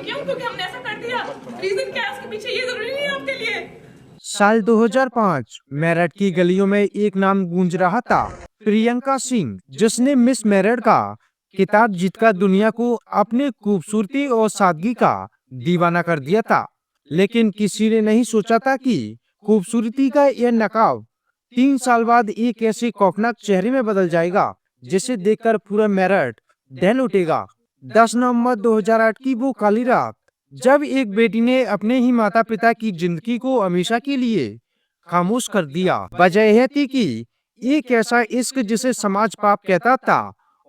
क्यों? क्योंकि हमने ऐसा कर दिया। रीजन क्या है उसके पीछे, ये जरूरी नहीं है आपके लिए। साल 2005 मेरठ की गलियों में एक नाम गूंज रहा था, प्रियंका सिंह, जिसने मिस मेरठ का खिताब जीतकर दुनिया को अपनी खूबसूरती और सादगी का दीवाना कर दिया था। लेकिन किसी ने नहीं सोचा था कि खूबसूरती का यह नकाब 3 साल बाद एक ऐसे खौफनाक चेहरे में बदल जाएगा जिसे देखकर पूरा मेरठ दहल उठेगा। 10 नवंबर 2008 की वो काली रात, जब एक बेटी ने अपने ही माता पिता की जिंदगी को हमेशा के लिए खामोश कर दिया। वजह यह थी कि एक ऐसा इश्क जिसे समाज पाप कहता था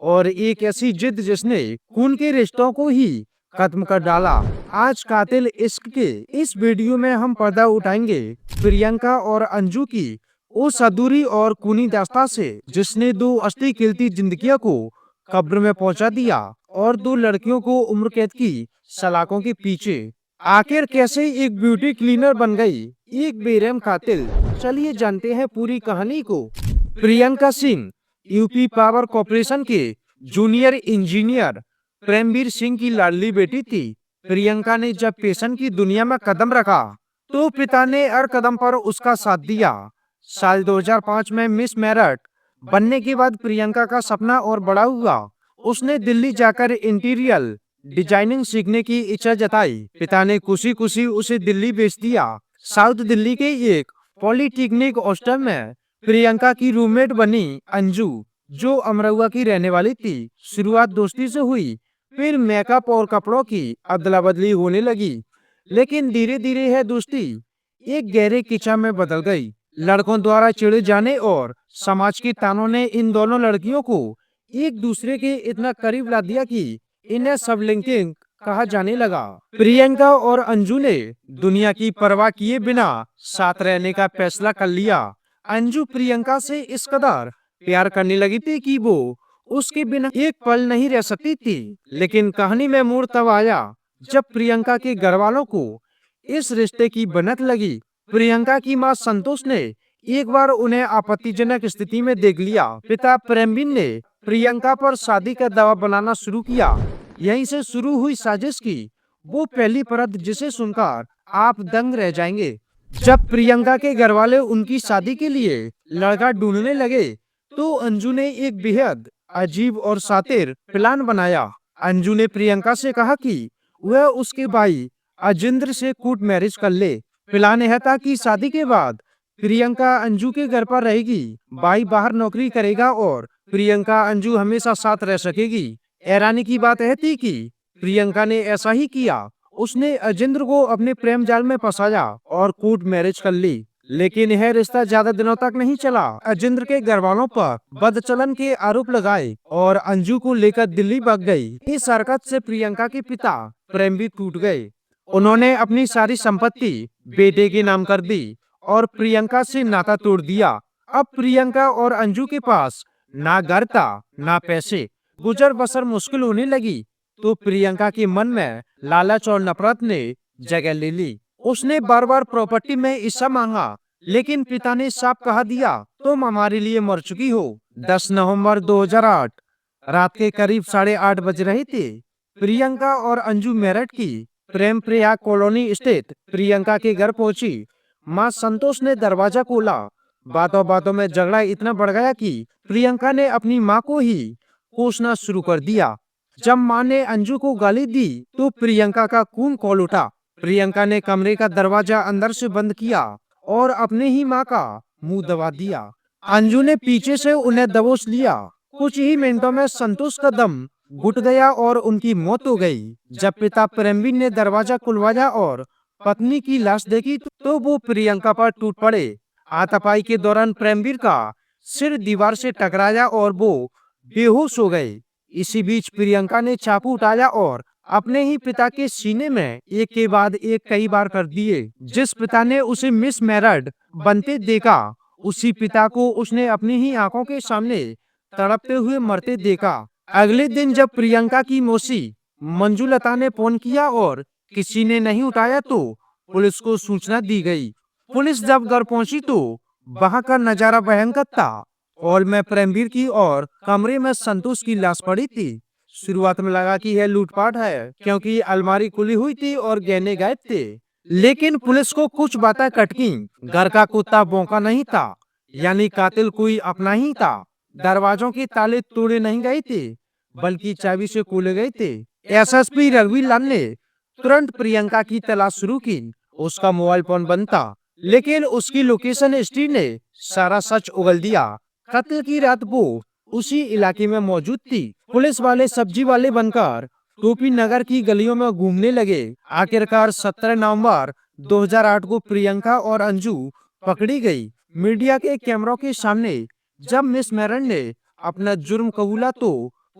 और एक ऐसी जिद जिसने खून के रिश्तों को ही खत्म कर डाला। आज कातिल इश्क के इस वीडियो में हम पर्दा उठाएंगे प्रियंका और अंजू की उस अधूरी और खूनी दास्तां से, जिसने दो हंसती खिलती जिंदगियों को कब्र में पहुंचा दिया और दो लड़कियों को उम्र कैद की सलाखों के पीछे। आखिर कैसे एक ब्यूटी क्लीनर बन गई एक बेरहम कातिल? चलिए जानते हैं पूरी कहानी को। Priyanka Singh UP power corporation के जूनियर इंजीनियर प्रेमवीर सिंह की लाडली बेटी थी। प्रियंका ने जब फैशन की दुनिया में कदम रखा तो पिता ने हर कदम पर उसका साथ दिया। साल 2005 में मिस मेरठ बनने के बाद प्रियंका का सपना और बड़ा हुआ। उसने दिल्ली जाकर इंटीरियर डिजाइनिंग सीखने की इच्छा जताई। पिता ने खुशी खुशी उसे दिल्ली भेज दिया। साउथ दिल्ली के एक पॉलिटेक्निक हॉस्टल में प्रियंका की रूममेट बनी अंजू, जो अमरोहा की रहने वाली थी। शुरुआत दोस्ती से हुई, फिर मेकअप और कपड़ों की अदला बदली होने लगी। लेकिन धीरे धीरे यह दोस्ती एक गहरे कीचड़ में बदल गई। लड़कों द्वारा चिढ़े जाने और समाज के तानों ने इन दोनों लड़कियों को एक दूसरे के इतना करीब ला दिया कि इन्हें सब लिंकिंग कहा जाने लगा। प्रियंका और अंजू ने दुनिया की परवाह किए बिना साथ रहने का फैसला कर लिया। अंजू प्रियंका से इस कदर प्यार करने लगी थी कि वो उसके बिना एक पल नहीं रह सकती थी। लेकिन कहानी में मोड़ तब आया जब प्रियंका के घर वालों को इस रिश्ते की भनक लगी। प्रियंका की मां संतोष ने एक बार उन्हें आपत्तिजनक स्थिति में देख लिया। पिता प्रेमवीर ने प्रियंका पर शादी का दबाव बनाना शुरू किया। यहीं से शुरू हुई साजिश की वो पहली परत जिसे सुनकर आप दंग रह जाएंगे। जब प्रियंका के घर वाले उनकी शादी के लिए लड़का ढूंढने लगे तो अंजू ने एक बेहद अजीब और शातिर प्लान बनाया। अंजू ने प्रियंका से कहा कि वह उसके भाई अजिंद्र से कोर्ट मैरिज कर ले। प्लान यह था कि शादी के बाद प्रियंका अंजू के घर पर रहेगी, भाई बाहर नौकरी करेगा और प्रियंका अंजू हमेशा साथ रह सकेगी। हैरानी की बात यह थी कि प्रियंका ने ऐसा ही किया। उसने अजिंद्र को अपने प्रेम जाल में फंसाया और कोर्ट मैरिज कर ली। लेकिन यह रिश्ता ज्यादा दिनों तक नहीं चला। अजिंद्र के घर वालों पर बदचलन के आरोप लगाए और अंजू को लेकर दिल्ली भाग गई। इस हरकत से प्रियंका के पिता प्रेमवीर टूट गए। उन्होंने अपनी सारी संपत्ति बेटे के नाम कर दी और प्रियंका से नाता तोड़ दिया। अब प्रियंका और अंजू के पास ना घर था ना पैसे। गुजर बसर मुश्किल होने लगी तो प्रियंका के मन में लालच और नफरत ने जगह ले ली। उसने बार बार प्रॉपर्टी में हिस्सा मांगा, लेकिन पिता ने साफ कहा दिया तुम हमारे लिए मर चुकी हो। 10 नवंबर 2008 रात के करीब 8:30 बज रहे थे। प्रियंका और अंजू मेरठ की प्रेम प्रिया कॉलोनी स्थित प्रियंका के घर पहुंची। मां संतोष ने दरवाजा खोला। बातों बातों में झगड़ा इतना बढ़ गया कि प्रियंका ने अपनी मां को ही कोसना शुरू कर दिया। जब मां ने अंजू को गाली दी तो प्रियंका का खून खौल उठा। प्रियंका ने कमरे का दरवाजा अंदर से बंद किया और अपने ही मां का मुंह दबा दिया। अंजू ने पीछे से उन्हें दबोच लिया। कुछ ही मिनटों में संतोष का दम घुट गया और उनकी मौत हो गई। जब पिता प्रेमवीर ने दरवाजा खुलवाया और पत्नी की लाश देखी तो वो प्रियंका पर टूट पड़े। हाथापाई के दौरान प्रेमवीर का सिर दीवार से टकराया और वो बेहोश हो गए। इसी बीच प्रियंका ने चाकू उठाया और अपने ही पिता के सीने में एक के बाद एक कई बार कर दिए। जिस पिता ने उसे मिस मेरठ बनते देखा, उसी पिता को उसने अपनी ही आंखों के सामने तड़पते हुए मरते देखा। अगले दिन जब प्रियंका की मौसी मंजुलता ने फोन किया और किसी ने नहीं उठाया तो पुलिस को सूचना दी गई। पुलिस जब घर पहुंची तो वहां का नजारा भयंकर था। हॉल में प्रेमवीर की और कमरे में संतोष की लाश पड़ी थी। शुरुआत में लगा कि यह लूटपाट है, क्योंकि अलमारी खुली हुई थी और गहने गायब थे। लेकिन पुलिस को कुछ बातें खटकी। घर का कुत्ता भौंका नहीं था, यानी कातिल कोई अपना ही था। दरवाजों के ताले तोड़े नहीं गए थे, बल्कि चाबी से खोले गए थे। एसएसपी रघुवीर लाल ने तुरंत प्रियंका की तलाश शुरू की। उसका मोबाइल फोन बंद था, लेकिन उसकी लोकेशन हिस्ट्री ने सारा सच उगल दिया। कत्ल की रात वो उसी इलाके में मौजूद थी। पुलिस वाले सब्जी वाले बनकर टोपी नगर की गलियों में घूमने लगे। आखिरकार 17 नवंबर 2008 को प्रियंका और अंजू पकड़ी गई। मीडिया के कैमरों के सामने जब मिस मेरन ने अपना जुर्म कबूला तो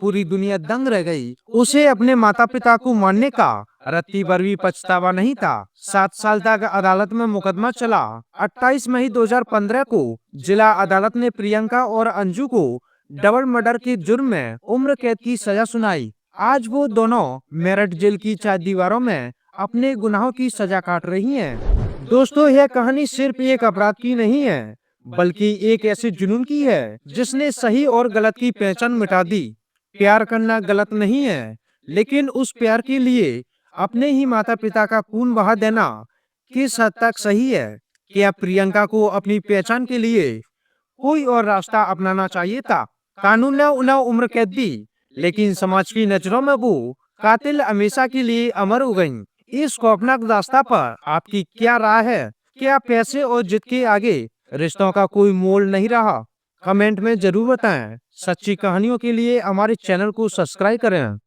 पूरी दुनिया दंग रह गई। उसे अपने माता पिता को मारने का रत्ती भर भी पछतावा नहीं था। 7 साल तक अदालत में मुकदमा चला। 28 मई 2015 को जिला अदालत ने प्रियंका और अंजू को डबल मर्डर के जुर्म में उम्र कैद की सजा सुनाई। आज वो दोनों मेरठ जेल की 4 दीवारों में अपने गुनाहों की सजा काट रही हैं। दोस्तों, यह कहानी सिर्फ एक अपराध की नहीं है, बल्कि एक ऐसे जुनून की है जिसने सही और गलत की पहचान मिटा दी। प्यार करना गलत नहीं है, लेकिन उस प्यार के लिए अपने ही माता पिता का खून बहा देना किस हद तक सही है? क्या प्रियंका को अपनी पहचान के लिए कोई और रास्ता अपनाना चाहिए था? कानून ने उन्हें उम्र कैद दी, लेकिन समाज की नजरों में वो कातिल हमेशा के लिए अमर हो गईं। इस खौफनाक दास्तां पर आपकी क्या राय है? क्या पैसे और जिद के आगे रिश्तों का कोई मोल नहीं रहा? कमेंट में जरूर बताएं। सच्ची कहानियों के लिए हमारे चैनल को सब्सक्राइब करें।